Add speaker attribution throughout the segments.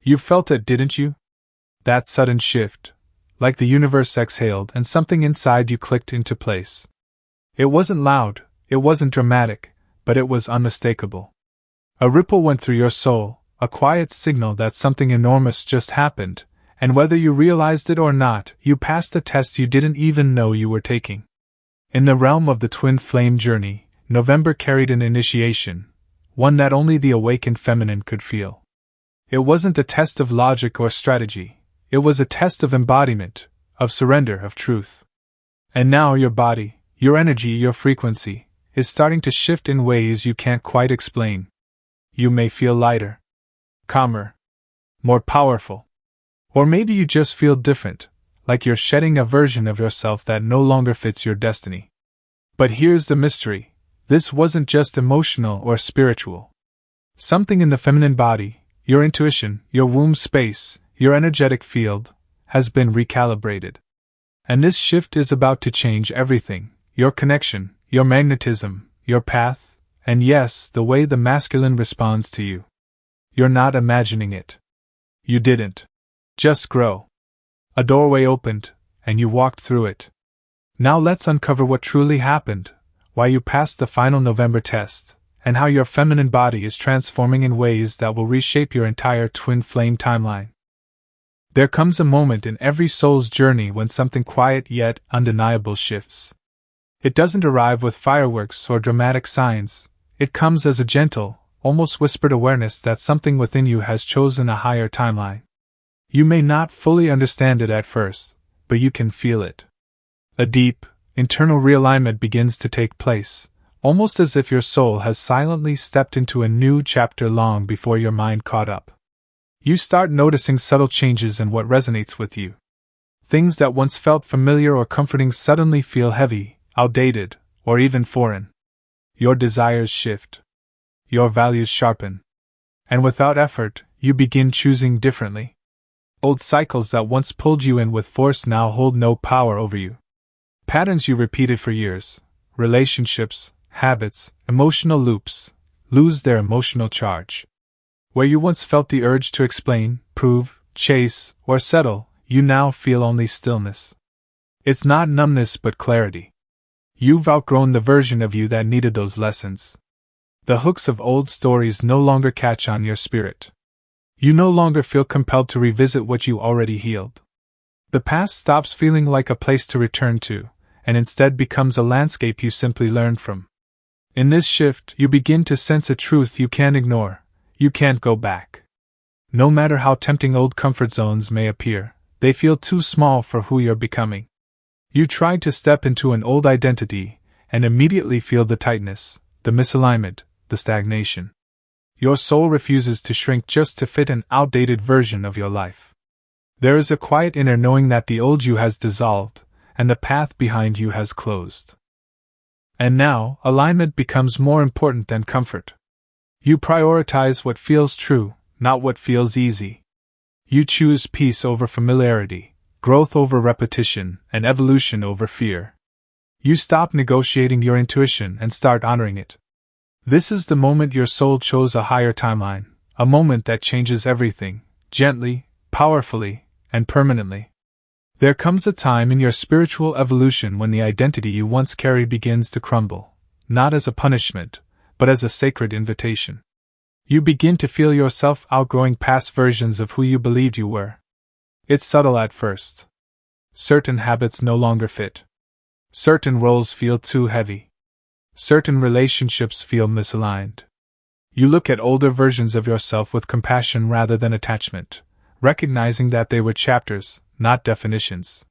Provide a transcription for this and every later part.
Speaker 1: You felt it, didn't you? That sudden shift, like the universe exhaled and something inside you clicked into place. It wasn't loud, it wasn't dramatic, but it was unmistakable. A ripple went through your soul, a quiet signal that something enormous just happened, and whether you realized it or not, you passed a test you didn't even know you were taking. In the realm of the twin flame journey, November carried an initiation, one that only the awakened feminine could feel. It wasn't a test of logic or strategy, it was a test of embodiment, of surrender, of truth. And now your body, your energy, your frequency, is starting to shift in ways you can't quite explain. You may feel lighter, calmer, more powerful. Or maybe you just feel different, like you're shedding a version of yourself that no longer fits your destiny. But here's the mystery. This wasn't just emotional or spiritual. Something in the feminine body, your intuition, your womb space, your energetic field, has been recalibrated. And this shift is about to change everything: your connection, your magnetism, your path, and yes, the way the masculine responds to you. You're not imagining it. You didn't just grow. A doorway opened, and you walked through it. Now let's uncover what truly happened, why you passed the final November test, and how your feminine body is transforming in ways that will reshape your entire twin flame timeline. There comes a moment in every soul's journey when something quiet yet undeniable shifts. It doesn't arrive with fireworks or dramatic signs. It comes as a gentle, almost whispered awareness that something within you has chosen a higher timeline. You may not fully understand it at first, but you can feel it. A deep, internal realignment begins to take place, almost as if your soul has silently stepped into a new chapter long before your mind caught up. You start noticing subtle changes in what resonates with you. Things that once felt familiar or comforting suddenly feel heavy, outdated, or even foreign. Your desires shift. Your values sharpen. And without effort, you begin choosing differently. Old cycles that once pulled you in with force now hold no power over you. Patterns you repeated for years, relationships, habits, emotional loops, lose their emotional charge. Where you once felt the urge to explain, prove, chase, or settle, you now feel only stillness. It's not numbness but clarity. You've outgrown the version of you that needed those lessons. The hooks of old stories no longer catch on your spirit. You no longer feel compelled to revisit what you already healed. The past stops feeling like a place to return to, and instead becomes a landscape you simply learn from. In this shift, you begin to sense a truth you can't ignore. You can't go back. No matter how tempting old comfort zones may appear, they feel too small for who you're becoming. You try to step into an old identity, and immediately feel the tightness, the misalignment, the stagnation. Your soul refuses to shrink just to fit an outdated version of your life. There is a quiet inner knowing that the old you has dissolved, and the path behind you has closed. And now, alignment becomes more important than comfort. You prioritize what feels true, not what feels easy. You choose peace over familiarity, growth over repetition, and evolution over fear. You stop negotiating your intuition and start honoring it. This is the moment your soul chose a higher timeline, a moment that changes everything, gently, powerfully, and permanently. There comes a time in your spiritual evolution when the identity you once carried begins to crumble, not as a punishment, but as a sacred invitation. You begin to feel yourself outgrowing past versions of who you believed you were. It's subtle at first. Certain habits no longer fit. Certain roles feel too heavy. Certain relationships feel misaligned. You look at older versions of yourself with compassion rather than attachment, recognizing that they were chapters, not definitions.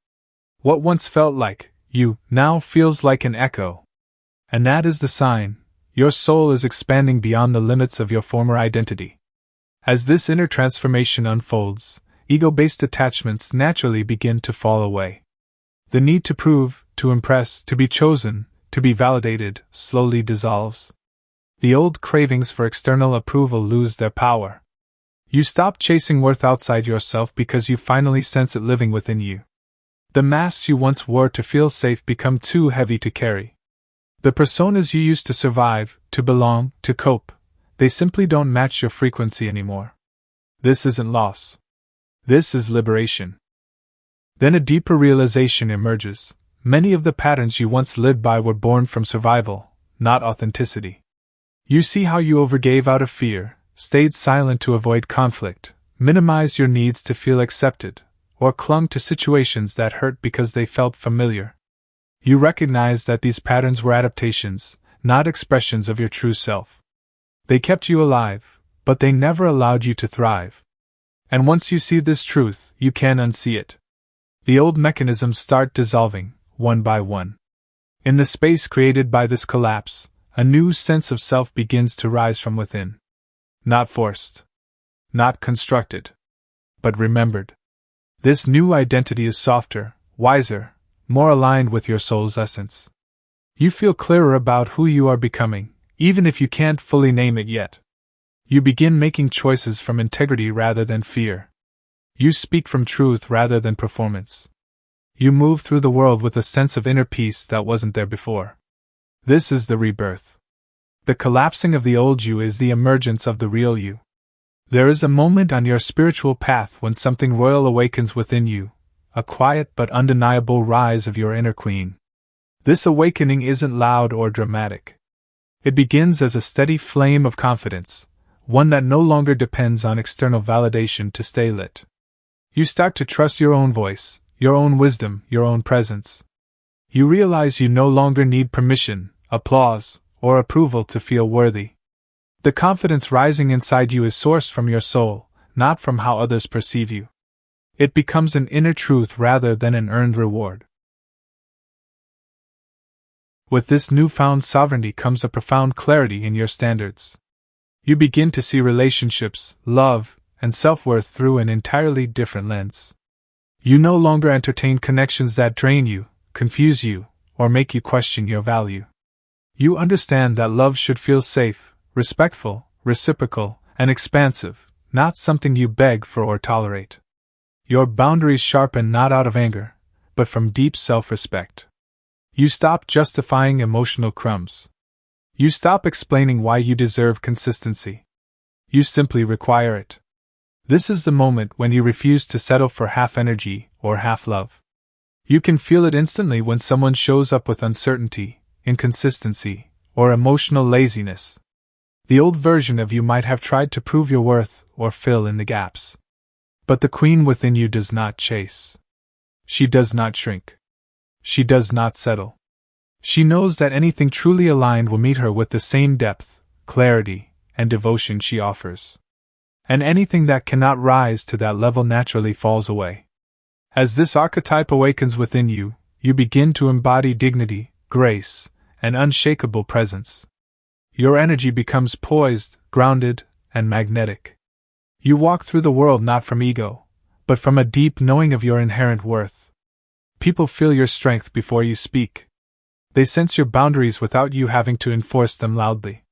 Speaker 1: What once felt like you now feels like an echo. And that is the sign. Your soul is expanding beyond the limits of your former identity. As this inner transformation unfolds, ego-based attachments naturally begin to fall away. The need to prove, to impress, to be chosen, to be validated, slowly dissolves. The old cravings for external approval lose their power. You stop chasing worth outside yourself because you finally sense it living within you. The masks you once wore to feel safe become too heavy to carry. The personas you used to survive, to belong, to cope, they simply don't match your frequency anymore. This isn't loss. This is liberation. Then a deeper realization emerges. Many of the patterns you once lived by were born from survival, not authenticity. You see how you overgave out of fear, stayed silent to avoid conflict, minimized your needs to feel accepted, or clung to situations that hurt because they felt familiar. You recognize that these patterns were adaptations, not expressions of your true self. They kept you alive, but they never allowed you to thrive. And once you see this truth, you can unsee it. The old mechanisms start dissolving, one by one. In the space created by this collapse, a new sense of self begins to rise from within. Not forced. Not constructed. But remembered. This new identity is softer, wiser, more aligned with your soul's essence. You feel clearer about who you are becoming, even if you can't fully name it yet. You begin making choices from integrity rather than fear. You speak from truth rather than performance. You move through the world with a sense of inner peace that wasn't there before. This is the rebirth. The collapsing of the old you is the emergence of the real you. There is a moment on your spiritual path when something royal awakens within you, a quiet but undeniable rise of your inner queen. This awakening isn't loud or dramatic. It begins as a steady flame of confidence, one that no longer depends on external validation to stay lit. You start to trust your own voice, your own wisdom, your own presence. You realize you no longer need permission, applause, or approval to feel worthy. The confidence rising inside you is sourced from your soul, not from how others perceive you. It becomes an inner truth rather than an earned reward. With this newfound sovereignty comes a profound clarity in your standards. You begin to see relationships, love, and self-worth through an entirely different lens. You no longer entertain connections that drain you, confuse you, or make you question your value. You understand that love should feel safe, respectful, reciprocal, and expansive, not something you beg for or tolerate. Your boundaries sharpen not out of anger, but from deep self-respect. You stop justifying emotional crumbs. You stop explaining why you deserve consistency. You simply require it. This is the moment when you refuse to settle for half energy or half love. You can feel it instantly when someone shows up with uncertainty, inconsistency, or emotional laziness. The old version of you might have tried to prove your worth or fill in the gaps. But the queen within you does not chase. She does not shrink. She does not settle. She knows that anything truly aligned will meet her with the same depth, clarity, and devotion she offers. And anything that cannot rise to that level naturally falls away. As this archetype awakens within you, you begin to embody dignity, grace, and unshakable presence. Your energy becomes poised, grounded, and magnetic. You walk through the world not from ego, but from a deep knowing of your inherent worth. People feel your strength before you speak. They sense your boundaries without you having to enforce them loudly.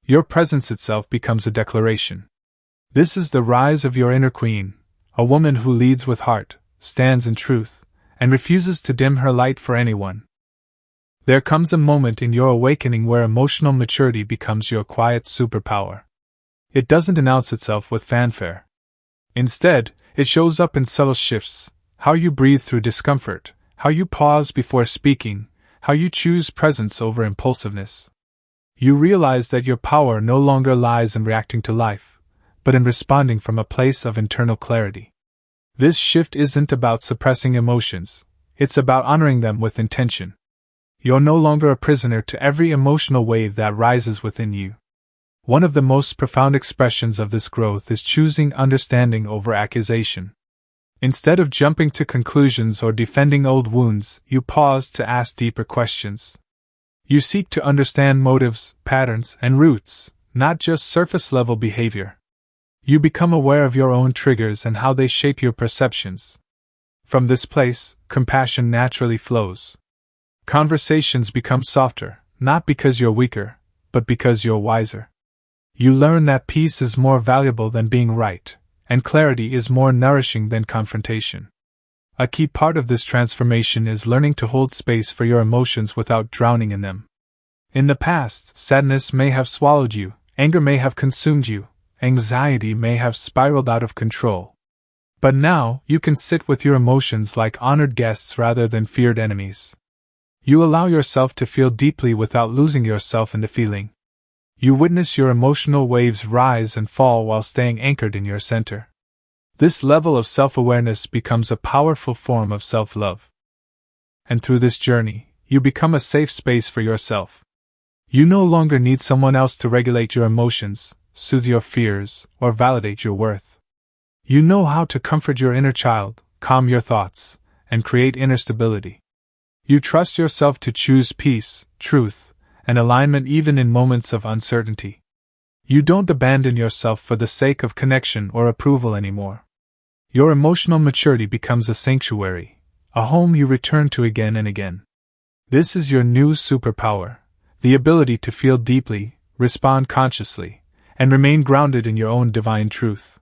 Speaker 1: Your presence itself becomes a declaration. This is the rise of your inner queen, a woman who leads with heart, stands in truth, and refuses to dim her light for anyone. There comes a moment in your awakening where emotional maturity becomes your quiet superpower. It doesn't announce itself with fanfare. Instead, it shows up in subtle shifts: how you breathe through discomfort, how you pause before speaking, how you choose presence over impulsiveness. You realize that your power no longer lies in reacting to life, but in responding from a place of internal clarity. This shift isn't about suppressing emotions, it's about honoring them with intention. You're no longer a prisoner to every emotional wave that rises within you. One of the most profound expressions of this growth is choosing understanding over accusation. Instead of jumping to conclusions or defending old wounds, you pause to ask deeper questions. You seek to understand motives, patterns, and roots, not just surface-level behavior. You become aware of your own triggers and how they shape your perceptions. From this place, compassion naturally flows. Conversations become softer, not because you're weaker, but because you're wiser. You learn that peace is more valuable than being right, and clarity is more nourishing than confrontation. A key part of this transformation is learning to hold space for your emotions without drowning in them. In the past, sadness may have swallowed you, anger may have consumed you, anxiety may have spiraled out of control. But now, you can sit with your emotions like honored guests rather than feared enemies. You allow yourself to feel deeply without losing yourself in the feeling. You witness your emotional waves rise and fall while staying anchored in your center. This level of self-awareness becomes a powerful form of self-love. And through this journey, you become a safe space for yourself. You no longer need someone else to regulate your emotions, soothe your fears, or validate your worth. You know how to comfort your inner child, calm your thoughts, and create inner stability. You trust yourself to choose peace, truth, and alignment even in moments of uncertainty. You don't abandon yourself for the sake of connection or approval anymore. Your emotional maturity becomes a sanctuary, a home you return to again and again. This is your new superpower, the ability to feel deeply, respond consciously, and remain grounded in your own divine truth.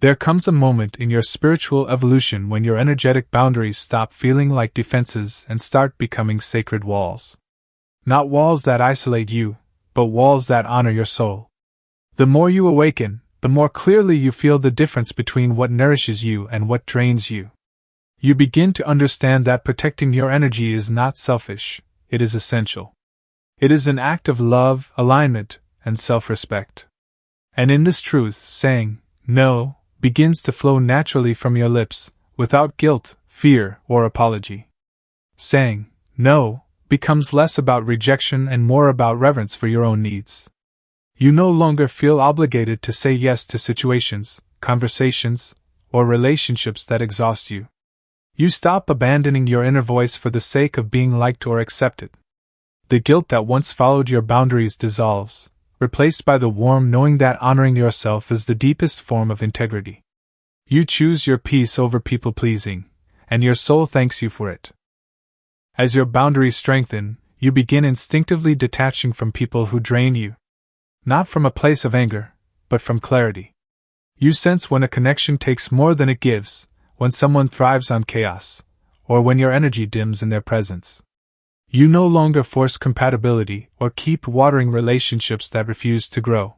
Speaker 1: There comes a moment in your spiritual evolution when your energetic boundaries stop feeling like defenses and start becoming sacred walls. Not walls that isolate you, but walls that honor your soul. The more you awaken, the more clearly you feel the difference between what nourishes you and what drains you. You begin to understand that protecting your energy is not selfish, it is essential. It is an act of love, alignment, and self-respect. And in this truth, saying, no, begins to flow naturally from your lips, without guilt, fear, or apology. Saying, no, becomes less about rejection and more about reverence for your own needs. You no longer feel obligated to say yes to situations, conversations, or relationships that exhaust you. You stop abandoning your inner voice for the sake of being liked or accepted. The guilt that once followed your boundaries dissolves, replaced by the warm knowing that honoring yourself is the deepest form of integrity. You choose your peace over people-pleasing, and your soul thanks you for it. As your boundaries strengthen, you begin instinctively detaching from people who drain you. Not from a place of anger, but from clarity. You sense when a connection takes more than it gives, when someone thrives on chaos, or when your energy dims in their presence. You no longer force compatibility or keep watering relationships that refuse to grow.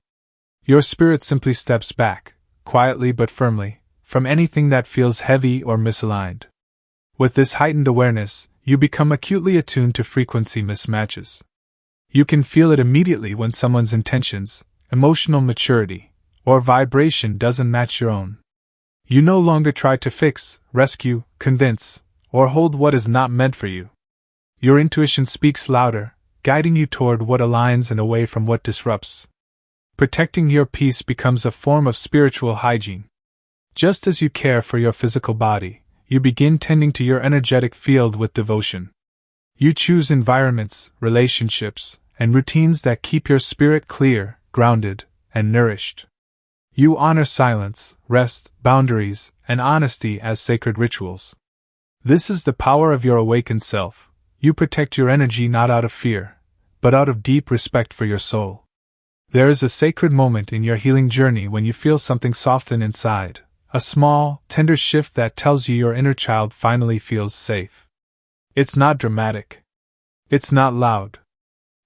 Speaker 1: Your spirit simply steps back, quietly but firmly, from anything that feels heavy or misaligned. With this heightened awareness, you become acutely attuned to frequency mismatches. You can feel it immediately when someone's intentions, emotional maturity, or vibration doesn't match your own. You no longer try to fix, rescue, convince, or hold what is not meant for you. Your intuition speaks louder, guiding you toward what aligns and away from what disrupts. Protecting your peace becomes a form of spiritual hygiene. Just as you care for your physical body, you begin tending to your energetic field with devotion. You choose environments, relationships, and routines that keep your spirit clear, grounded, and nourished. You honor silence, rest, boundaries, and honesty as sacred rituals. This is the power of your awakened self. You protect your energy not out of fear, but out of deep respect for your soul. There is a sacred moment in your healing journey when you feel something soften inside, a small, tender shift that tells you your inner child finally feels safe. It's not dramatic. It's not loud.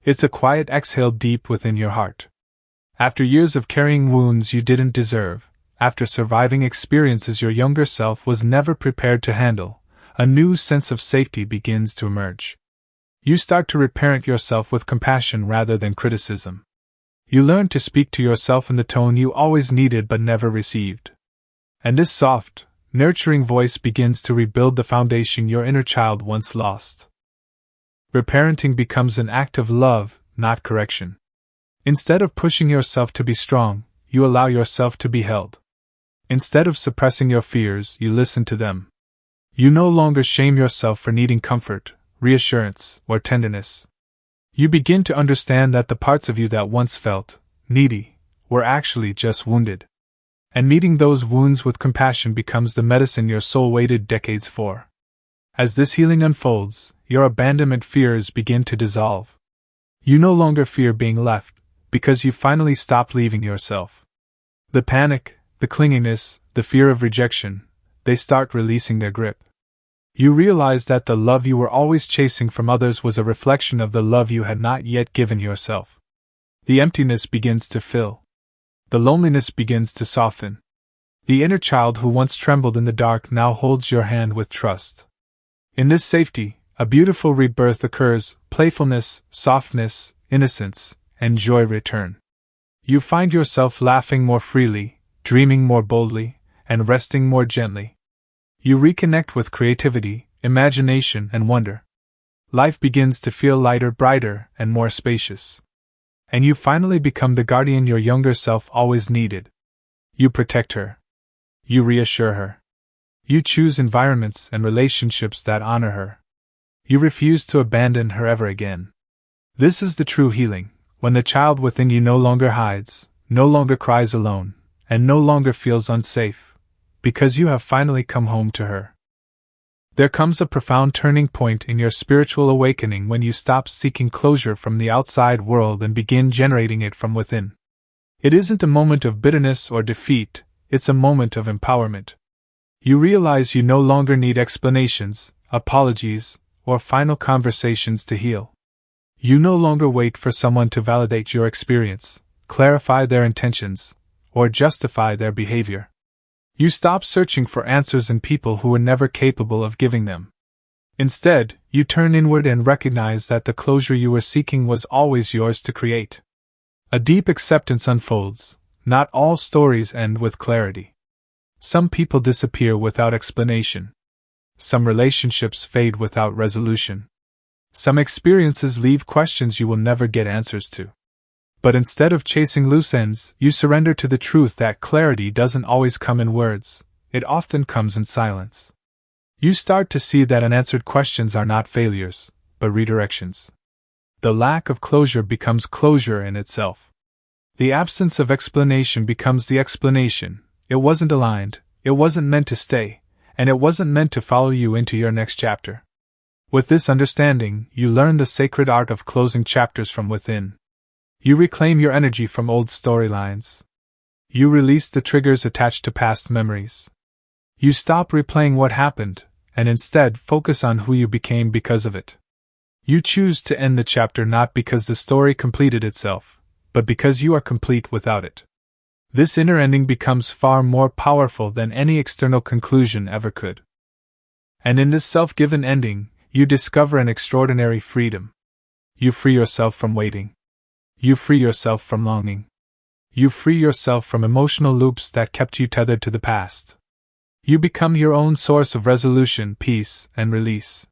Speaker 1: It's a quiet exhale deep within your heart. After years of carrying wounds you didn't deserve, after surviving experiences your younger self was never prepared to handle, a new sense of safety begins to emerge. You start to reparent yourself with compassion rather than criticism. You learn to speak to yourself in the tone you always needed but never received. And this soft, nurturing voice begins to rebuild the foundation your inner child once lost. Reparenting becomes an act of love, not correction. Instead of pushing yourself to be strong, you allow yourself to be held. Instead of suppressing your fears, you listen to them. You no longer shame yourself for needing comfort, reassurance, or tenderness. You begin to understand that the parts of you that once felt needy were actually just wounded. And meeting those wounds with compassion becomes the medicine your soul waited decades for. As this healing unfolds, your abandonment fears begin to dissolve. You no longer fear being left, because you finally stopped leaving yourself. The panic, the clinginess, the fear of rejection, they start releasing their grip. You realize that the love you were always chasing from others was a reflection of the love you had not yet given yourself. The emptiness begins to fill. The loneliness begins to soften. The inner child who once trembled in the dark now holds your hand with trust. In this safety, a beautiful rebirth occurs, playfulness, softness, innocence, and joy return. You find yourself laughing more freely, dreaming more boldly, and resting more gently. You reconnect with creativity, imagination, and wonder. Life begins to feel lighter, brighter, and more spacious. And you finally become the guardian your younger self always needed. You protect her. You reassure her. You choose environments and relationships that honor her. You refuse to abandon her ever again. This is the true healing, when the child within you no longer hides, no longer cries alone, and no longer feels unsafe, because you have finally come home to her. There comes a profound turning point in your spiritual awakening when you stop seeking closure from the outside world and begin generating it from within. It isn't a moment of bitterness or defeat, it's a moment of empowerment. You realize you no longer need explanations, apologies, or final conversations to heal. You no longer wait for someone to validate your experience, clarify their intentions, or justify their behavior. You stop searching for answers in people who were never capable of giving them. Instead, you turn inward and recognize that the closure you were seeking was always yours to create. A deep acceptance unfolds. Not all stories end with clarity. Some people disappear without explanation. Some relationships fade without resolution. Some experiences leave questions you will never get answers to. But instead of chasing loose ends, you surrender to the truth that clarity doesn't always come in words, it often comes in silence. You start to see that unanswered questions are not failures, but redirections. The lack of closure becomes closure in itself. The absence of explanation becomes the explanation. It wasn't aligned, it wasn't meant to stay, and it wasn't meant to follow you into your next chapter. With this understanding, you learn the sacred art of closing chapters from within. You reclaim your energy from old storylines. You release the triggers attached to past memories. You stop replaying what happened, and instead focus on who you became because of it. You choose to end the chapter not because the story completed itself, but because you are complete without it. This inner ending becomes far more powerful than any external conclusion ever could. And in this self-given ending, you discover an extraordinary freedom. You free yourself from waiting. You free yourself from longing. You free yourself from emotional loops that kept you tethered to the past. You become your own source of resolution, peace, and release.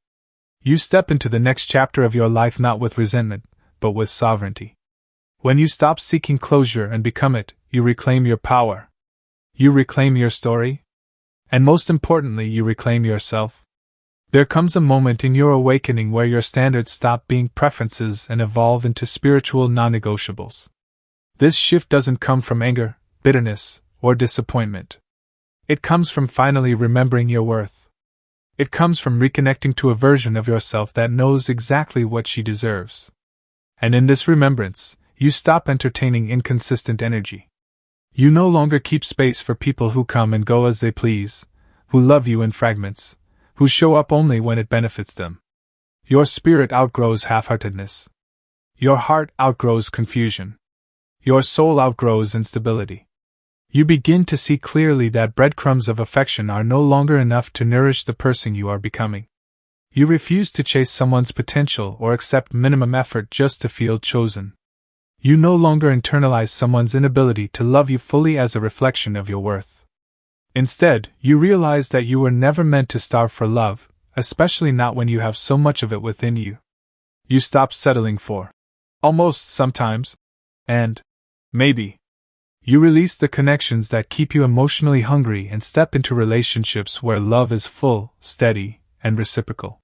Speaker 1: You step into the next chapter of your life not with resentment, but with sovereignty. When you stop seeking closure and become it, you reclaim your power. You reclaim your story. And most importantly, you reclaim yourself. There comes a moment in your awakening where your standards stop being preferences and evolve into spiritual non-negotiables. This shift doesn't come from anger, bitterness, or disappointment. It comes from finally remembering your worth. It comes from reconnecting to a version of yourself that knows exactly what she deserves. And in this remembrance, you stop entertaining inconsistent energy. You no longer keep space for people who come and go as they please, who love you in fragments, who show up only when it benefits them. Your spirit outgrows half-heartedness. Your heart outgrows confusion. Your soul outgrows instability. You begin to see clearly that breadcrumbs of affection are no longer enough to nourish the person you are becoming. You refuse to chase someone's potential or accept minimum effort just to feel chosen. You no longer internalize someone's inability to love you fully as a reflection of your worth. Instead, you realize that you were never meant to starve for love, especially not when you have so much of it within you. You stop settling for almost sometimes, and maybe. You release the connections that keep you emotionally hungry and step into relationships where love is full, steady, and reciprocal.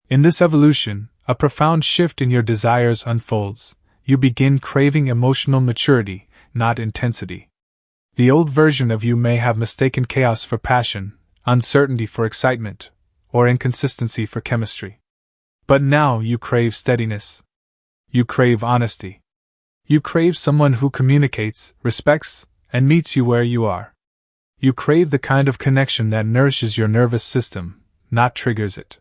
Speaker 1: In this evolution, a profound shift in your desires unfolds. You begin craving emotional maturity, not intensity. The old version of you may have mistaken chaos for passion, uncertainty for excitement, or inconsistency for chemistry. But now you crave steadiness. You crave honesty. You crave someone who communicates, respects, and meets you where you are. You crave the kind of connection that nourishes your nervous system, not triggers it.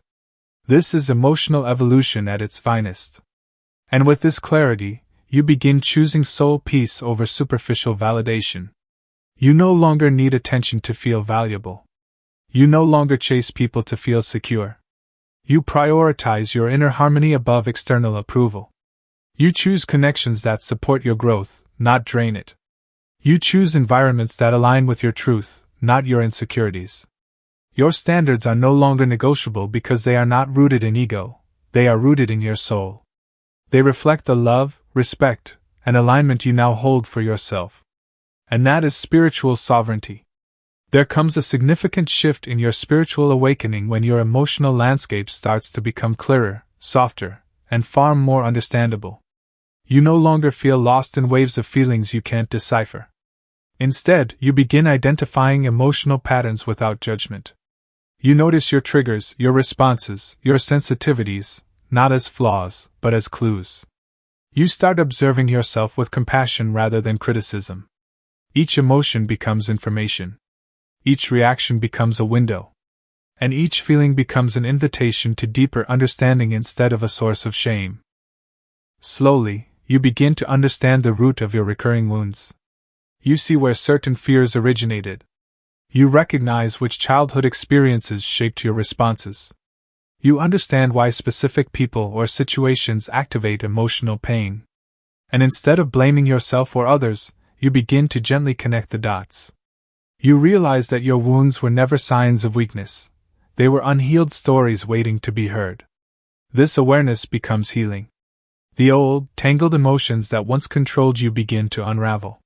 Speaker 1: This is emotional evolution at its finest. And with this clarity, you begin choosing soul peace over superficial validation. You no longer need attention to feel valuable. You no longer chase people to feel secure. You prioritize your inner harmony above external approval. You choose connections that support your growth, not drain it. You choose environments that align with your truth, not your insecurities. Your standards are no longer negotiable because they are not rooted in ego, they are rooted in your soul. They reflect the love, respect, and alignment you now hold for yourself. And that is spiritual sovereignty. There comes a significant shift in your spiritual awakening when your emotional landscape starts to become clearer, softer, and far more understandable. You no longer feel lost in waves of feelings you can't decipher. Instead, you begin identifying emotional patterns without judgment. You notice your triggers, your responses, your sensitivities, not as flaws, but as clues. You start observing yourself with compassion rather than criticism. Each emotion becomes information. Each reaction becomes a window. And each feeling becomes an invitation to deeper understanding instead of a source of shame. Slowly, you begin to understand the root of your recurring wounds. You see where certain fears originated. You recognize which childhood experiences shaped your responses. You understand why specific people or situations activate emotional pain. And instead of blaming yourself or others, you begin to gently connect the dots. You realize that your wounds were never signs of weakness. They were unhealed stories waiting to be heard. This awareness becomes healing. The old, tangled emotions that once controlled you begin to unravel.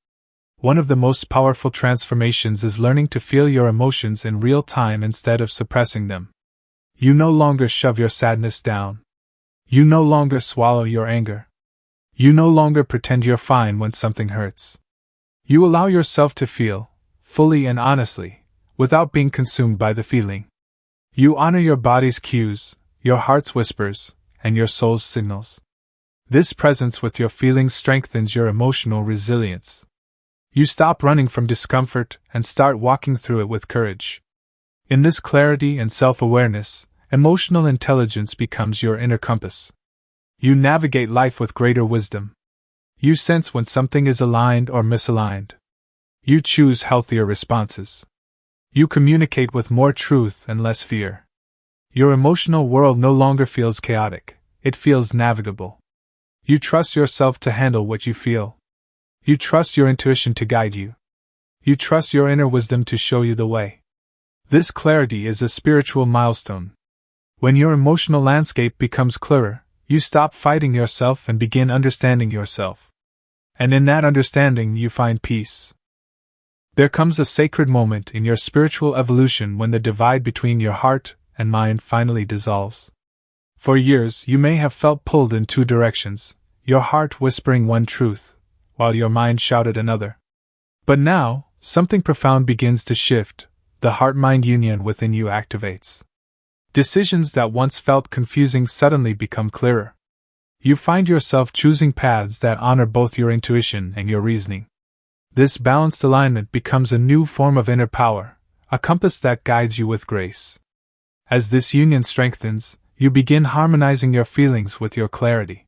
Speaker 1: One of the most powerful transformations is learning to feel your emotions in real time instead of suppressing them. You no longer shove your sadness down. You no longer swallow your anger. You no longer pretend you're fine when something hurts. You allow yourself to feel, fully and honestly, without being consumed by the feeling. You honor your body's cues, your heart's whispers, and your soul's signals. This presence with your feelings strengthens your emotional resilience. You stop running from discomfort and start walking through it with courage. In this clarity and self-awareness, emotional intelligence becomes your inner compass. You navigate life with greater wisdom. You sense when something is aligned or misaligned. You choose healthier responses. You communicate with more truth and less fear. Your emotional world no longer feels chaotic, it feels navigable. You trust yourself to handle what you feel. You trust your intuition to guide you. You trust your inner wisdom to show you the way. This clarity is a spiritual milestone. When your emotional landscape becomes clearer, you stop fighting yourself and begin understanding yourself. And in that understanding, you find peace. There comes a sacred moment in your spiritual evolution when the divide between your heart and mind finally dissolves. For years, you may have felt pulled in two directions, your heart whispering one truth, while your mind shouted another. But now, something profound begins to shift, the heart-mind union within you activates. Decisions that once felt confusing suddenly become clearer. You find yourself choosing paths that honor both your intuition and your reasoning. This balanced alignment becomes a new form of inner power, a compass that guides you with grace. As this union strengthens, you begin harmonizing your feelings with your clarity.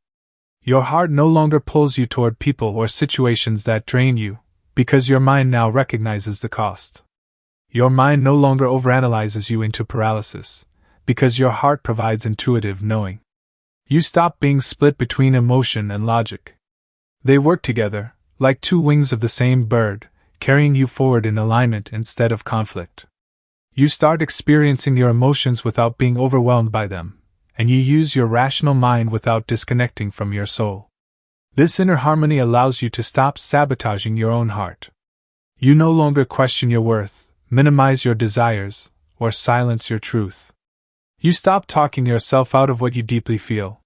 Speaker 1: Your heart no longer pulls you toward people or situations that drain you, because your mind now recognizes the cost. Your mind no longer overanalyzes you into paralysis, because your heart provides intuitive knowing. You stop being split between emotion and logic. They work together, like two wings of the same bird, carrying you forward in alignment instead of conflict. You start experiencing your emotions without being overwhelmed by them, and you use your rational mind without disconnecting from your soul. This inner harmony allows you to stop sabotaging your own heart. You no longer question your worth, minimize your desires, or silence your truth. You stop talking yourself out of what you deeply feel.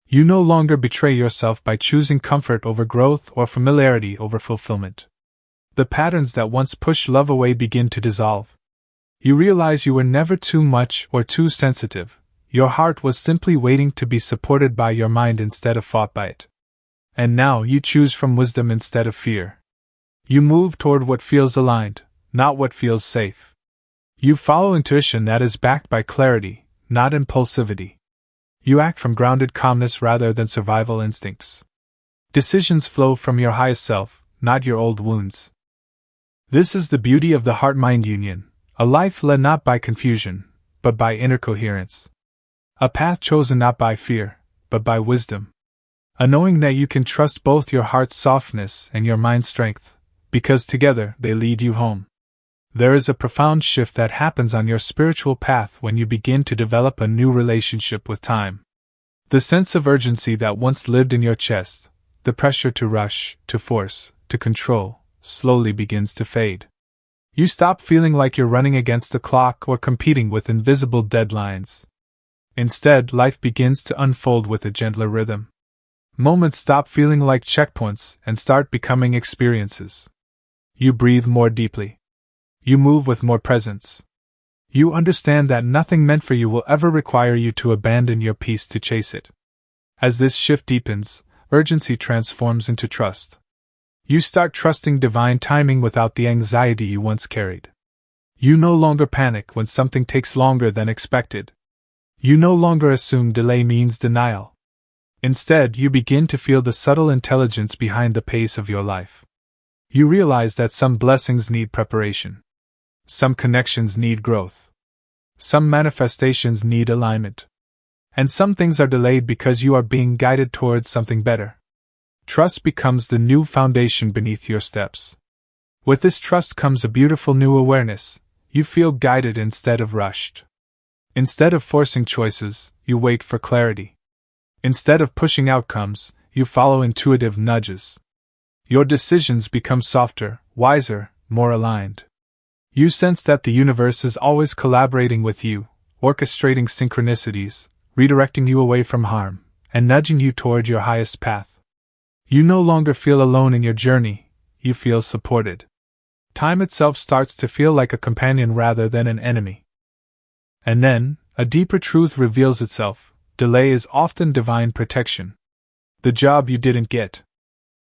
Speaker 1: You no longer betray yourself by choosing comfort over growth or familiarity over fulfillment. The patterns that once pushed love away begin to dissolve. You realize you were never too much or too sensitive. Your heart was simply waiting to be supported by your mind instead of fought by it. And now you choose from wisdom instead of fear. You move toward what feels aligned, not what feels safe. You follow intuition that is backed by clarity, not impulsivity. You act from grounded calmness rather than survival instincts. Decisions flow from your highest self, not your old wounds. This is the beauty of the heart-mind union, a life led not by confusion, but by inner coherence. A path chosen not by fear, but by wisdom. A knowing that you can trust both your heart's softness and your mind's strength, because together they lead you home. There is a profound shift that happens on your spiritual path when you begin to develop a new relationship with time. The sense of urgency that once lived in your chest, the pressure to rush, to force, to control, slowly begins to fade. You stop feeling like you're running against the clock or competing with invisible deadlines. Instead, life begins to unfold with a gentler rhythm. Moments stop feeling like checkpoints and start becoming experiences. You breathe more deeply. You move with more presence. You understand that nothing meant for you will ever require you to abandon your peace to chase it. As this shift deepens, urgency transforms into trust. You start trusting divine timing without the anxiety you once carried. You no longer panic when something takes longer than expected. You no longer assume delay means denial. Instead, you begin to feel the subtle intelligence behind the pace of your life. You realize that some blessings need preparation. Some connections need growth. Some manifestations need alignment. And some things are delayed because you are being guided towards something better. Trust becomes the new foundation beneath your steps. With this trust comes a beautiful new awareness. You feel guided instead of rushed. Instead of forcing choices, you wait for clarity. Instead of pushing outcomes, you follow intuitive nudges. Your decisions become softer, wiser, more aligned. You sense that the universe is always collaborating with you, orchestrating synchronicities, redirecting you away from harm, and nudging you toward your highest path. You no longer feel alone in your journey, you feel supported. Time itself starts to feel like a companion rather than an enemy. And then, a deeper truth reveals itself. Delay is often divine protection. The job you didn't get.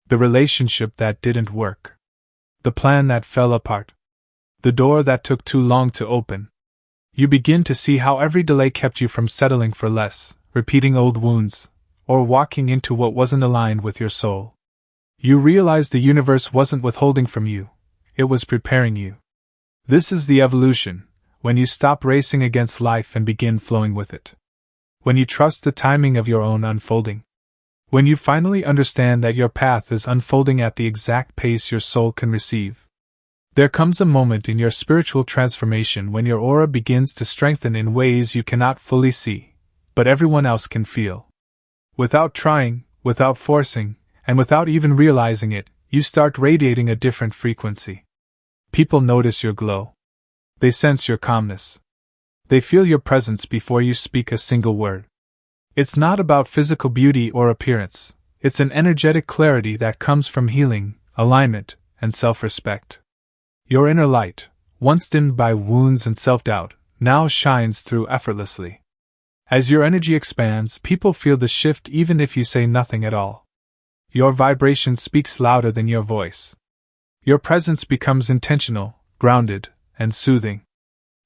Speaker 1: The relationship that didn't work. The plan that fell apart. The door that took too long to open. You begin to see how every delay kept you from settling for less, repeating old wounds, or walking into what wasn't aligned with your soul. You realize the universe wasn't withholding from you, it was preparing you. This is the evolution, when you stop racing against life and begin flowing with it. When you trust the timing of your own unfolding. When you finally understand that your path is unfolding at the exact pace your soul can receive. There comes a moment in your spiritual transformation when your aura begins to strengthen in ways you cannot fully see, but everyone else can feel. Without trying, without forcing, and without even realizing it, you start radiating a different frequency. People notice your glow. They sense your calmness. They feel your presence before you speak a single word. It's not about physical beauty or appearance, it's an energetic clarity that comes from healing, alignment, and self-respect. Your inner light, once dimmed by wounds and self-doubt, now shines through effortlessly. As your energy expands, people feel the shift even if you say nothing at all. Your vibration speaks louder than your voice. Your presence becomes intentional, grounded, and soothing.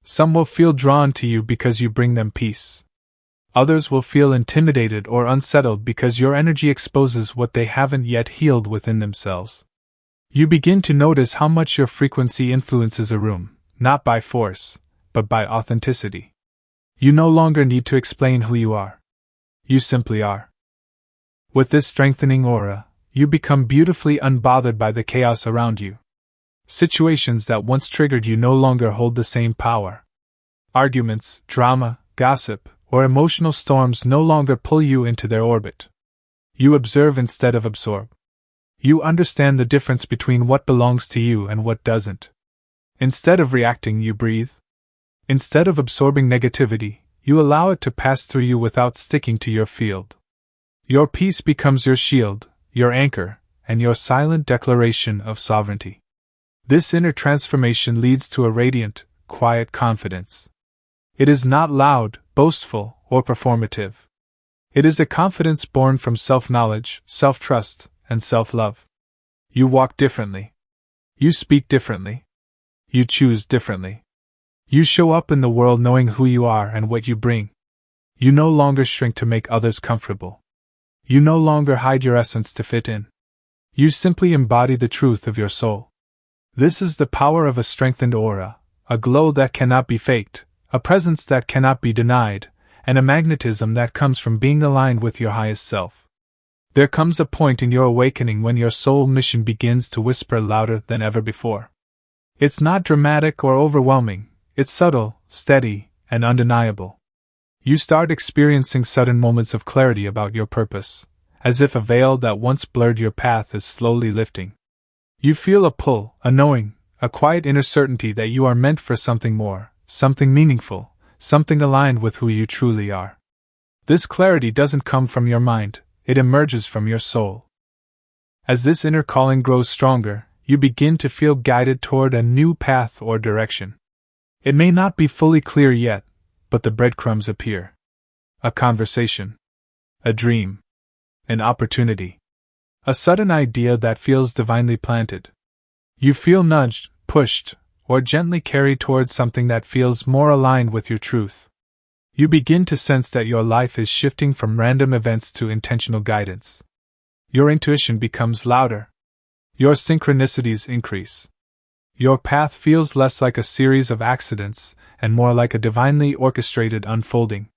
Speaker 1: Some will feel drawn to you because you bring them peace. Others will feel intimidated or unsettled because your energy exposes what they haven't yet healed within themselves. You begin to notice how much your frequency influences a room, not by force, but by authenticity. You no longer need to explain who you are. You simply are. With this strengthening aura, you become beautifully unbothered by the chaos around you. Situations that once triggered you no longer hold the same power. Arguments, drama, gossip, or emotional storms no longer pull you into their orbit. You observe instead of absorb. You understand the difference between what belongs to you and what doesn't. Instead of reacting, you breathe. Instead of absorbing negativity, you allow it to pass through you without sticking to your field. Your peace becomes your shield, your anchor, and your silent declaration of sovereignty. This inner transformation leads to a radiant, quiet confidence. It is not loud, boastful, or performative. It is a confidence born from self-knowledge, self-trust, and self-love. You walk differently. You speak differently. You choose differently. You show up in the world knowing who you are and what you bring. You no longer shrink to make others comfortable. You no longer hide your essence to fit in. You simply embody the truth of your soul. This is the power of a strengthened aura, a glow that cannot be faked, a presence that cannot be denied, and a magnetism that comes from being aligned with your highest self. There comes a point in your awakening when your soul mission begins to whisper louder than ever before. It's not dramatic or overwhelming, it's subtle, steady, and undeniable. You start experiencing sudden moments of clarity about your purpose, as if a veil that once blurred your path is slowly lifting. You feel a pull, a knowing, a quiet inner certainty that you are meant for something more, something meaningful, something aligned with who you truly are. This clarity doesn't come from your mind, it emerges from your soul. As this inner calling grows stronger, you begin to feel guided toward a new path or direction. It may not be fully clear yet, but the breadcrumbs appear. A conversation. A dream. An opportunity. A sudden idea that feels divinely planted. You feel nudged, pushed, or gently carried towards something that feels more aligned with your truth. You begin to sense that your life is shifting from random events to intentional guidance. Your intuition becomes louder. Your synchronicities increase. Your path feels less like a series of accidents and more like a divinely orchestrated unfolding.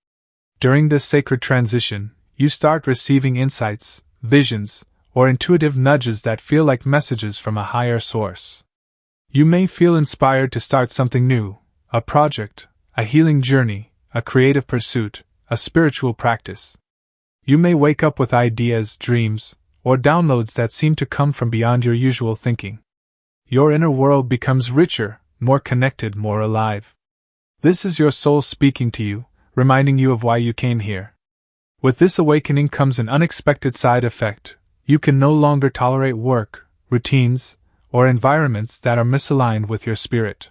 Speaker 1: During this sacred transition, you start receiving insights, visions, or intuitive nudges that feel like messages from a higher source. You may feel inspired to start something new, a project, a healing journey, a creative pursuit, a spiritual practice. You may wake up with ideas, dreams, or downloads that seem to come from beyond your usual thinking. Your inner world becomes richer, more connected, more alive. This is your soul speaking to you, reminding you of why you came here. With this awakening comes an unexpected side effect. You can no longer tolerate work, routines, or environments that are misaligned with your spirit.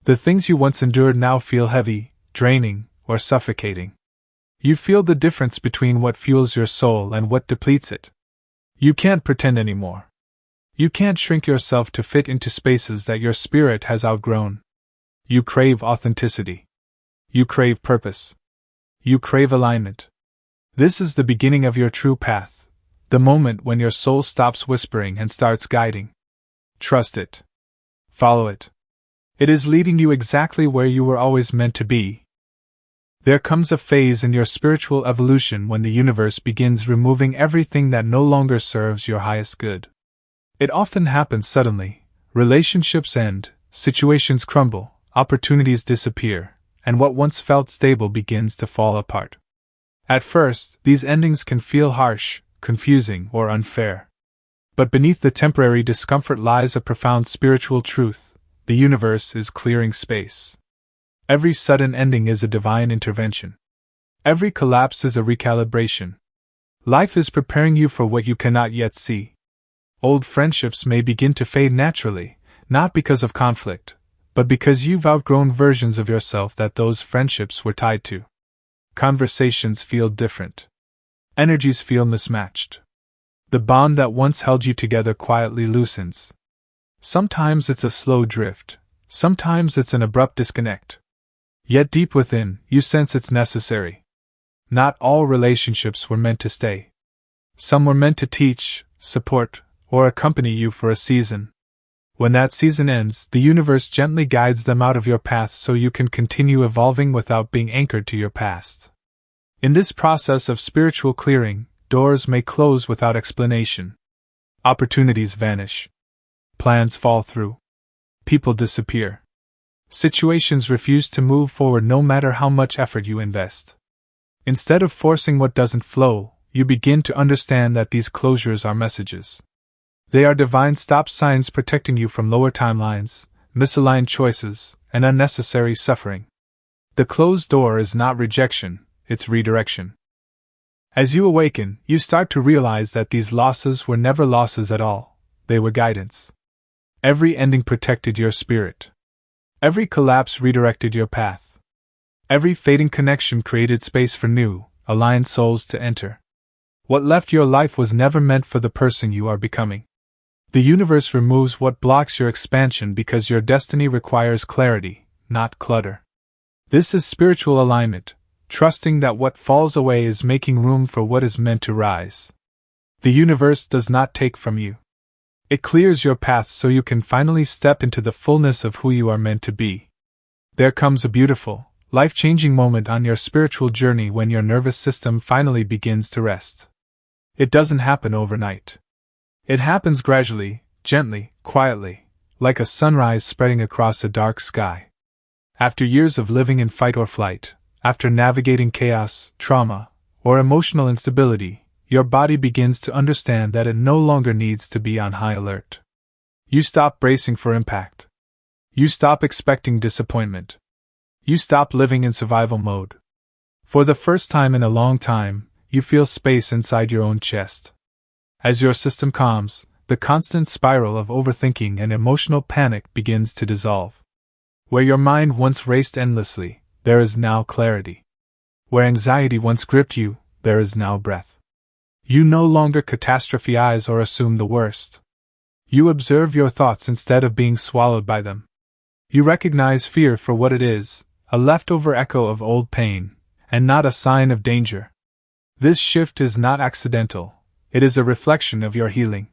Speaker 1: The things you once endured now feel heavy, draining, or suffocating. You feel the difference between what fuels your soul and what depletes it. You can't pretend anymore. You can't shrink yourself to fit into spaces that your spirit has outgrown. You crave authenticity. You crave purpose. You crave alignment. This is the beginning of your true path, the moment when your soul stops whispering and starts guiding. Trust it. Follow it. It is leading you exactly where you were always meant to be. There comes a phase in your spiritual evolution when the universe begins removing everything that no longer serves your highest good. It often happens suddenly. Relationships end, situations crumble, opportunities disappear, and what once felt stable begins to fall apart. At first, these endings can feel harsh, confusing, or unfair. But beneath the temporary discomfort lies a profound spiritual truth: the universe is clearing space. Every sudden ending is a divine intervention. Every collapse is a recalibration. Life is preparing you for what you cannot yet see. Old friendships may begin to fade naturally, not because of conflict, but because you've outgrown versions of yourself that those friendships were tied to. Conversations feel different. Energies feel mismatched. The bond that once held you together quietly loosens. Sometimes it's a slow drift, sometimes it's an abrupt disconnect. Yet deep within, you sense it's necessary. Not all relationships were meant to stay. Some were meant to teach, support, or accompany you for a season. When that season ends, the universe gently guides them out of your path so you can continue evolving without being anchored to your past. In this process of spiritual clearing, doors may close without explanation. Opportunities vanish. Plans fall through. People disappear. Situations refuse to move forward no matter how much effort you invest. Instead of forcing what doesn't flow, you begin to understand that these closures are messages. They are divine stop signs protecting you from lower timelines, misaligned choices, and unnecessary suffering. The closed door is not rejection, it's redirection. As you awaken, you start to realize that these losses were never losses at all, they were guidance. Every ending protected your spirit. Every collapse redirected your path. Every fading connection created space for new, aligned souls to enter. What left your life was never meant for the person you are becoming. The universe removes what blocks your expansion because your destiny requires clarity, not clutter. This is spiritual alignment, trusting that what falls away is making room for what is meant to rise. The universe does not take from you, It clears your path so you can finally step into the fullness of who you are meant to be. There comes a beautiful, life-changing moment on your spiritual journey when your nervous system finally begins to rest. It doesn't happen overnight. It happens gradually, gently, quietly, like a sunrise spreading across a dark sky. After years of living in fight or flight, after navigating chaos, trauma, or emotional instability, your body begins to understand that it no longer needs to be on high alert. You stop bracing for impact. You stop expecting disappointment. You stop living in survival mode. For the first time in a long time, you feel space inside your own chest. As your system calms, the constant spiral of overthinking and emotional panic begins to dissolve. Where your mind once raced endlessly, there is now clarity. Where anxiety once gripped you, there is now breath. You no longer catastrophize or assume the worst. You observe your thoughts instead of being swallowed by them. You recognize fear for what it is, a leftover echo of old pain, and not a sign of danger. This shift is not accidental, it is a reflection of your healing.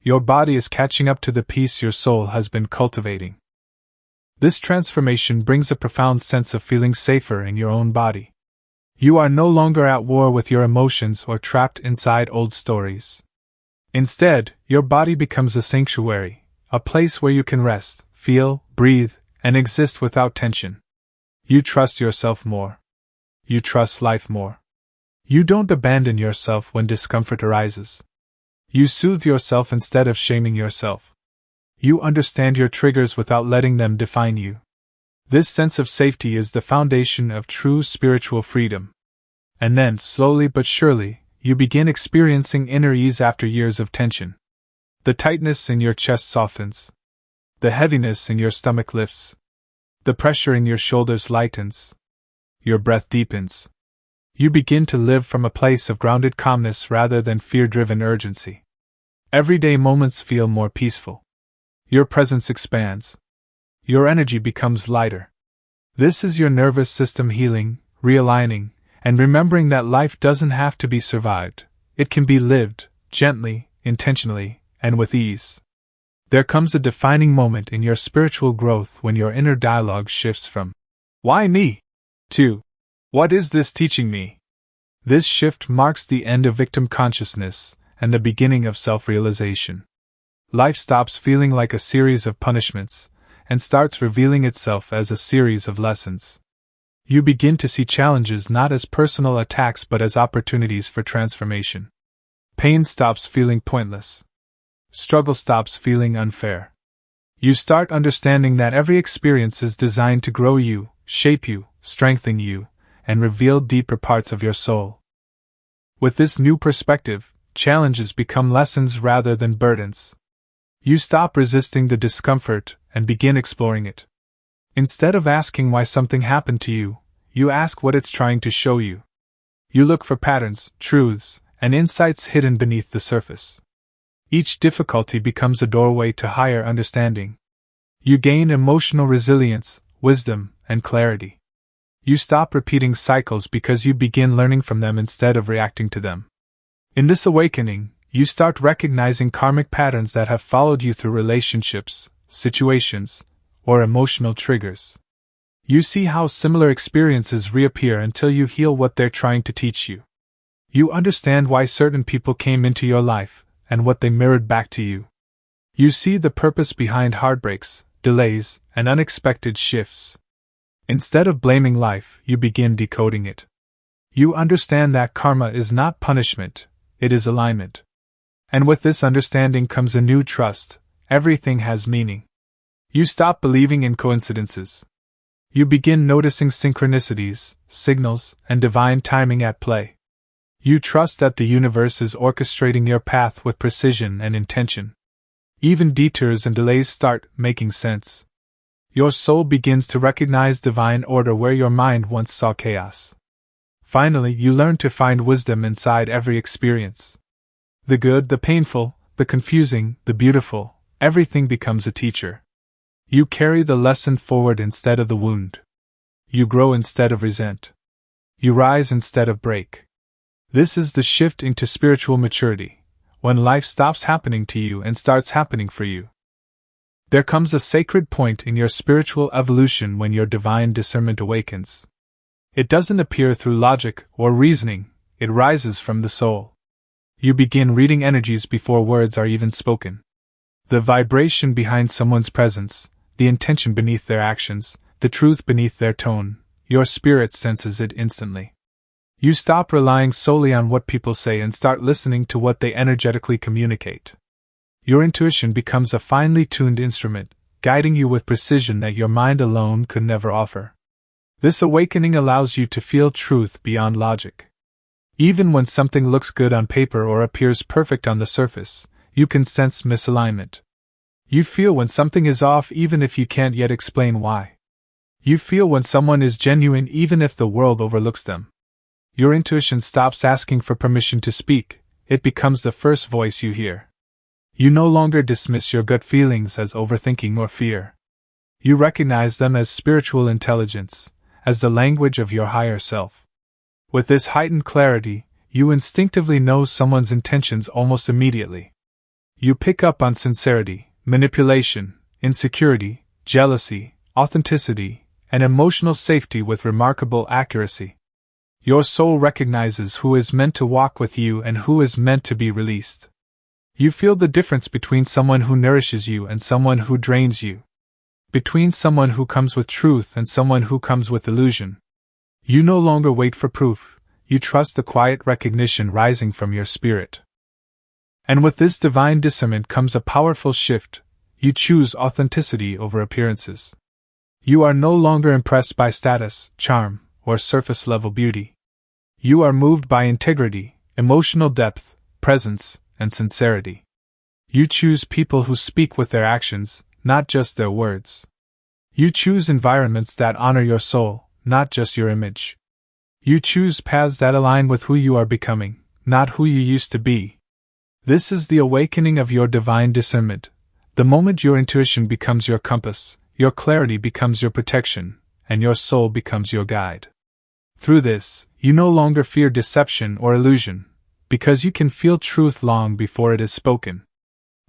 Speaker 1: Your body is catching up to the peace your soul has been cultivating. This transformation brings a profound sense of feeling safer in your own body. You are no longer at war with your emotions or trapped inside old stories. Instead, your body becomes a sanctuary, a place where you can rest, feel, breathe, and exist without tension. You trust yourself more. You trust life more. You don't abandon yourself when discomfort arises. You soothe yourself instead of shaming yourself. You understand your triggers without letting them define you. This sense of safety is the foundation of true spiritual freedom. And then, slowly but surely, you begin experiencing inner ease after years of tension. The tightness in your chest softens. The heaviness in your stomach lifts. The pressure in your shoulders lightens. Your breath deepens. You begin to live from a place of grounded calmness rather than fear-driven urgency. Everyday moments feel more peaceful. Your presence expands. Your energy becomes lighter. This is your nervous system healing, realigning, and remembering that life doesn't have to be survived. It can be lived, gently, intentionally, and with ease. There comes a defining moment in your spiritual growth when your inner dialogue shifts from, "Why me?" to, "What is this teaching me?" This shift marks the end of victim consciousness and the beginning of self-realization. Life stops feeling like a series of punishments and starts revealing itself as a series of lessons. You begin to see challenges not as personal attacks but as opportunities for transformation. Pain stops feeling pointless. Struggle stops feeling unfair. You start understanding that every experience is designed to grow you, shape you, strengthen you, and reveal deeper parts of your soul. With this new perspective, challenges become lessons rather than burdens. You stop resisting the discomfort and begin exploring it. Instead of asking why something happened to you, you ask what it's trying to show you. You look for patterns, truths, and insights hidden beneath the surface. Each difficulty becomes a doorway to higher understanding. You gain emotional resilience, wisdom, and clarity. You stop repeating cycles because you begin learning from them instead of reacting to them. In this awakening, you start recognizing karmic patterns that have followed you through relationships, situations, or emotional triggers. You see how similar experiences reappear until you heal what they're trying to teach you. You understand why certain people came into your life, and what they mirrored back to you. You see the purpose behind heartbreaks, delays, and unexpected shifts. Instead of blaming life, you begin decoding it. You understand that karma is not punishment, it is alignment. And with this understanding comes a new trust. Everything has meaning. You stop believing in coincidences. You begin noticing synchronicities, signals, and divine timing at play. You trust that the universe is orchestrating your path with precision and intention. Even detours and delays start making sense. Your soul begins to recognize divine order where your mind once saw chaos. Finally, you learn to find wisdom inside every experience. The good, the painful, the confusing, the beautiful, everything becomes a teacher. You carry the lesson forward instead of the wound. You grow instead of resent. You rise instead of break. This is the shift into spiritual maturity, when life stops happening to you and starts happening for you. There comes a sacred point in your spiritual evolution when your divine discernment awakens. It doesn't appear through logic or reasoning, it rises from the soul. You begin reading energies before words are even spoken. The vibration behind someone's presence, the intention beneath their actions, the truth beneath their tone, your spirit senses it instantly. You stop relying solely on what people say and start listening to what they energetically communicate. Your intuition becomes a finely tuned instrument, guiding you with precision that your mind alone could never offer. This awakening allows you to feel truth beyond logic. Even when something looks good on paper or appears perfect on the surface, you can sense misalignment. You feel when something is off even if you can't yet explain why. You feel when someone is genuine even if the world overlooks them. Your intuition stops asking for permission to speak, it becomes the first voice you hear. You no longer dismiss your gut feelings as overthinking or fear. You recognize them as spiritual intelligence, as the language of your higher self. With this heightened clarity, you instinctively know someone's intentions almost immediately. You pick up on sincerity, manipulation, insecurity, jealousy, authenticity, and emotional safety with remarkable accuracy. Your soul recognizes who is meant to walk with you and who is meant to be released. You feel the difference between someone who nourishes you and someone who drains you. Between someone who comes with truth and someone who comes with illusion. You no longer wait for proof, you trust the quiet recognition rising from your spirit. And with this divine discernment comes a powerful shift, you choose authenticity over appearances. You are no longer impressed by status, charm, or surface-level beauty. You are moved by integrity, emotional depth, presence, and sincerity. You choose people who speak with their actions, not just their words. You choose environments that honor your soul, not just your image. You choose paths that align with who you are becoming, not who you used to be. This is the awakening of your divine discernment. The moment your intuition becomes your compass, your clarity becomes your protection, and your soul becomes your guide. Through this, you no longer fear deception or illusion, because you can feel truth long before it is spoken.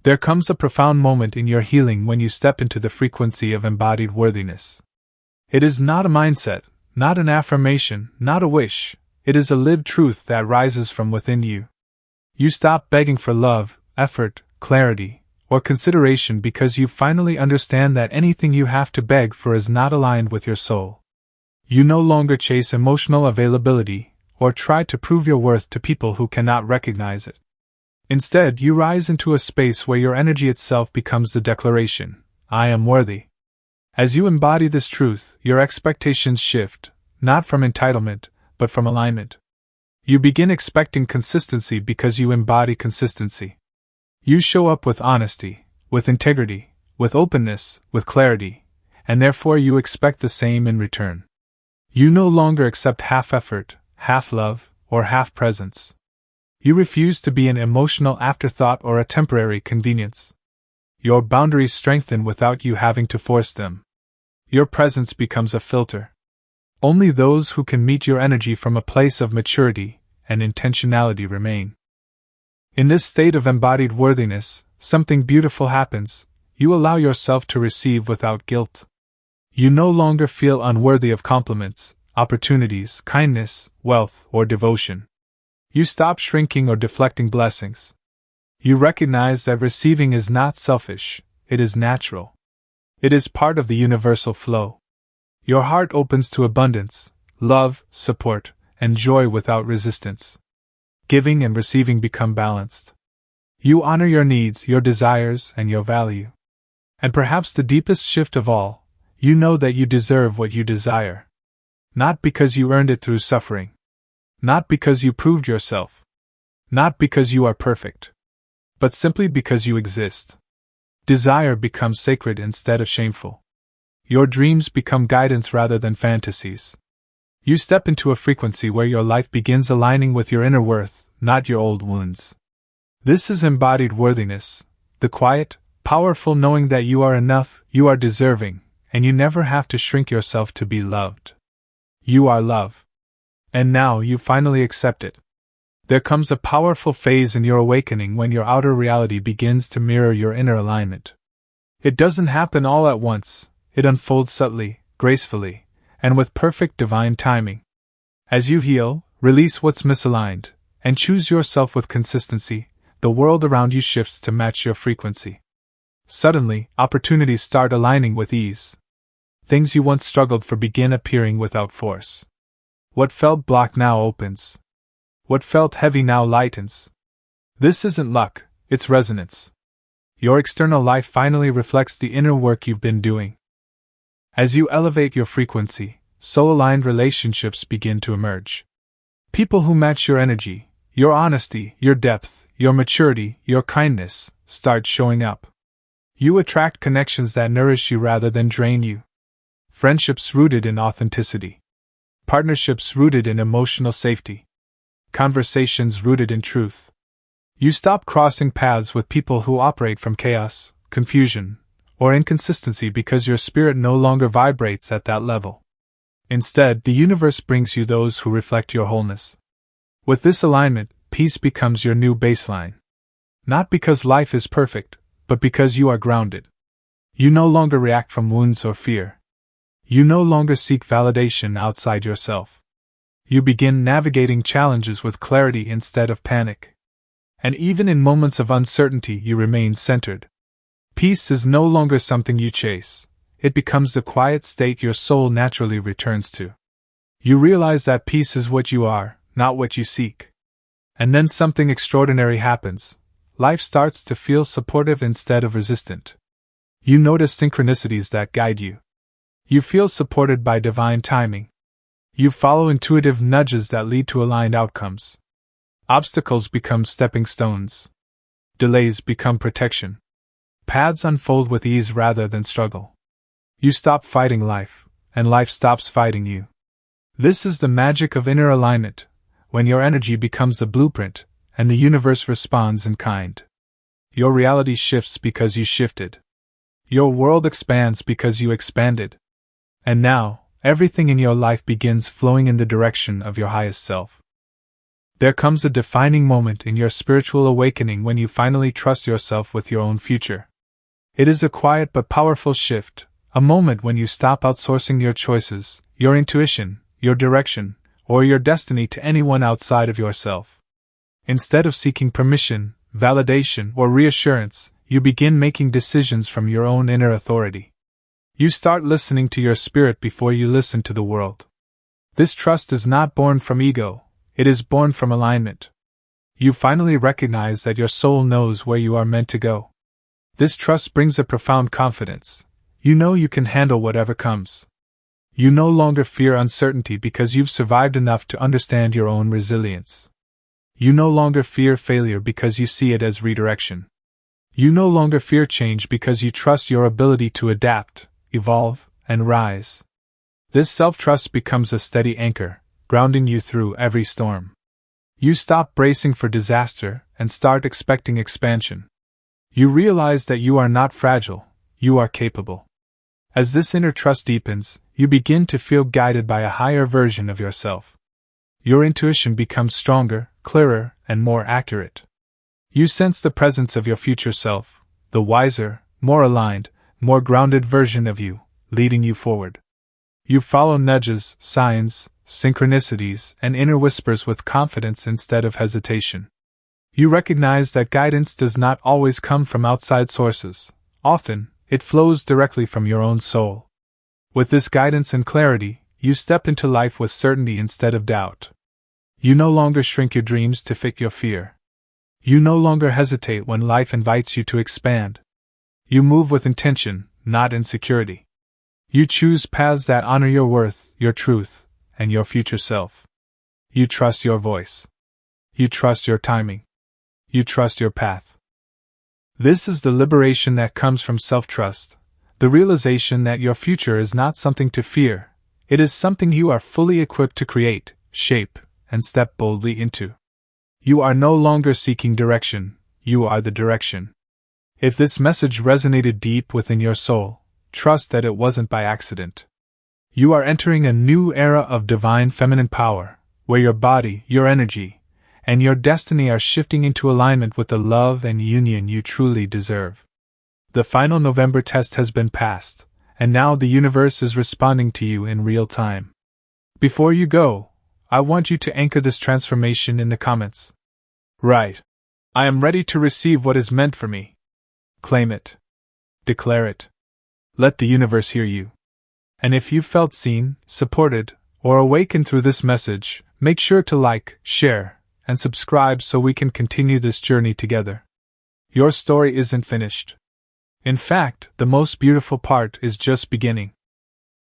Speaker 1: There comes a profound moment in your healing when you step into the frequency of embodied worthiness. It is not a mindset, not an affirmation, not a wish, it is a lived truth that rises from within you. You stop begging for love, effort, clarity, or consideration because you finally understand that anything you have to beg for is not aligned with your soul. You no longer chase emotional availability, or try to prove your worth to people who cannot recognize it. Instead, you rise into a space where your energy itself becomes the declaration, I am worthy. As you embody this truth, your expectations shift, not from entitlement, but from alignment. You begin expecting consistency because you embody consistency. You show up with honesty, with integrity, with openness, with clarity, and therefore you expect the same in return. You no longer accept half effort, half love, or half presence. You refuse to be an emotional afterthought or a temporary convenience. Your boundaries strengthen without you having to force them. Your presence becomes a filter. Only those who can meet your energy from a place of maturity and intentionality remain. In this state of embodied worthiness, something beautiful happens. You allow yourself to receive without guilt. You no longer feel unworthy of compliments, opportunities, kindness, wealth, or devotion. You stop shrinking or deflecting blessings. You recognize that receiving is not selfish, it is natural. It is part of the universal flow. Your heart opens to abundance, love, support, and joy without resistance. Giving and receiving become balanced. You honor your needs, your desires, and your value. And perhaps the deepest shift of all, you know that you deserve what you desire. Not because you earned it through suffering. Not because you proved yourself. Not because you are perfect. But simply because you exist. Desire becomes sacred instead of shameful. Your dreams become guidance rather than fantasies. You step into a frequency where your life begins aligning with your inner worth, not your old wounds. This is embodied worthiness, the quiet, powerful knowing that you are enough, you are deserving, and you never have to shrink yourself to be loved. You are love. And now you finally accept it. There comes a powerful phase in your awakening when your outer reality begins to mirror your inner alignment. It doesn't happen all at once, it unfolds subtly, gracefully, and with perfect divine timing. As you heal, release what's misaligned, and choose yourself with consistency, the world around you shifts to match your frequency. Suddenly, opportunities start aligning with ease. Things you once struggled for begin appearing without force. What felt blocked now opens. What felt heavy now lightens. This isn't luck, it's resonance. Your external life finally reflects the inner work you've been doing. As you elevate your frequency, soul-aligned relationships begin to emerge. People who match your energy, your honesty, your depth, your maturity, your kindness, start showing up. You attract connections that nourish you rather than drain you. Friendships rooted in authenticity. Partnerships rooted in emotional safety. Conversations rooted in truth. You stop crossing paths with people who operate from chaos, confusion, or inconsistency because your spirit no longer vibrates at that level. Instead, the universe brings you those who reflect your wholeness. With this alignment, peace becomes your new baseline. Not because life is perfect, but because you are grounded. You no longer react from wounds or fear. You no longer seek validation outside yourself. You begin navigating challenges with clarity instead of panic. And even in moments of uncertainty, you remain centered. Peace is no longer something you chase. It becomes the quiet state your soul naturally returns to. You realize that peace is what you are, not what you seek. And then something extraordinary happens. Life starts to feel supportive instead of resistant. You notice synchronicities that guide you. You feel supported by divine timing. You follow intuitive nudges that lead to aligned outcomes. Obstacles become stepping stones. Delays become protection. Paths unfold with ease rather than struggle. You stop fighting life, and life stops fighting you. This is the magic of inner alignment, when your energy becomes the blueprint, and the universe responds in kind. Your reality shifts because you shifted. Your world expands because you expanded. And now, everything in your life begins flowing in the direction of your highest self. There comes a defining moment in your spiritual awakening when you finally trust yourself with your own future. It is a quiet but powerful shift, a moment when you stop outsourcing your choices, your intuition, your direction, or your destiny to anyone outside of yourself. Instead of seeking permission, validation, or reassurance, you begin making decisions from your own inner authority. You start listening to your spirit before you listen to the world. This trust is not born from ego, it is born from alignment. You finally recognize that your soul knows where you are meant to go. This trust brings a profound confidence. You know you can handle whatever comes. You no longer fear uncertainty because you've survived enough to understand your own resilience. You no longer fear failure because you see it as redirection. You no longer fear change because you trust your ability to adapt, evolve, and rise. This self-trust becomes a steady anchor, grounding you through every storm. You stop bracing for disaster and start expecting expansion. You realize that you are not fragile, you are capable. As this inner trust deepens, you begin to feel guided by a higher version of yourself. Your intuition becomes stronger, clearer, and more accurate. You sense the presence of your future self, the wiser, more aligned, more grounded version of you, leading you forward. You follow nudges, signs, synchronicities, and inner whispers with confidence instead of hesitation. You recognize that guidance does not always come from outside sources. Often, it flows directly from your own soul. With this guidance and clarity, you step into life with certainty instead of doubt. You no longer shrink your dreams to fit your fear. You no longer hesitate when life invites you to expand. You move with intention, not insecurity. You choose paths that honor your worth, your truth, and your future self. You trust your voice. You trust your timing. You trust your path. This is the liberation that comes from self-trust, the realization that your future is not something to fear, it is something you are fully equipped to create, shape, and step boldly into. You are no longer seeking direction, you are the direction. If this message resonated deep within your soul, trust that it wasn't by accident. You are entering a new era of divine feminine power, where your body, your energy, and your destiny are shifting into alignment with the love and union you truly deserve. The final November test has been passed, and now the universe is responding to you in real time. Before you go, I want you to anchor this transformation in the comments. Right. I am ready to receive what is meant for me. Claim it. Declare it. Let the universe hear you. And if you've felt seen, supported, or awakened through this message, make sure to like, share, and subscribe so we can continue this journey together. Your story isn't finished. In fact, the most beautiful part is just beginning.